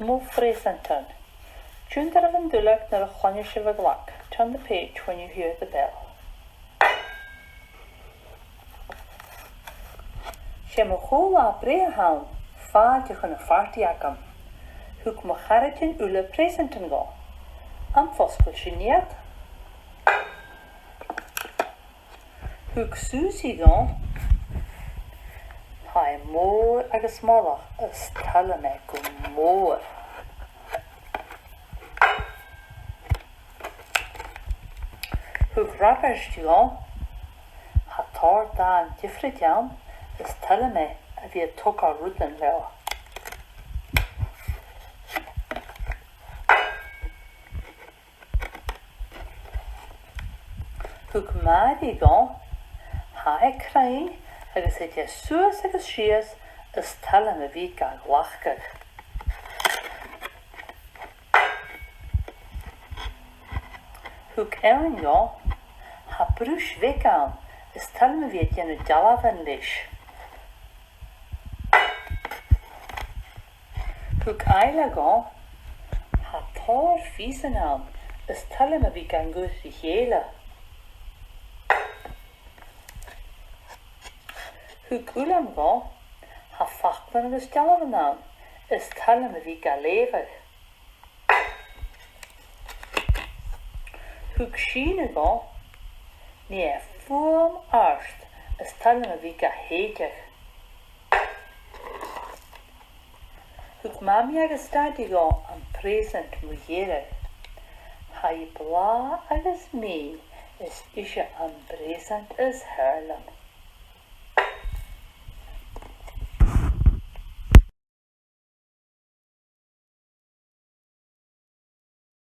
Mo phreusantan. Tune that of dulak na a shiv a glock. Turn the page when you hear the bell. She mo chola breahan, faad chun a fartiakam. Hoek mo charitin ule phreusantan go. Am foskul shiniat. Hoek Susie go. Hai mór agus mólach is tala me go mór. Hoek Robert go. Ha tar da an diffrid jaam is tala me a vi a toka rúdlen leo. Hoek Mari go. Ha e crain agus het je suas agus sias is tala me vi ga glachgach. Hoek Erin go. Ha brús vegan is tala me vi jenu jalavan lish. Hoek Ayla go. Ha tar phreusantan is tala me vi gan gúsi héle. Hoek Ulam go. Ha fachlan agus jalavan is tala me vi ga lever. Hoek Sheena go. Ni e fuam arst is tala me vi ga heger. Hoek Mami agus Daddy go an present mujere. Ha I bla agus me is ishe an present is herlam.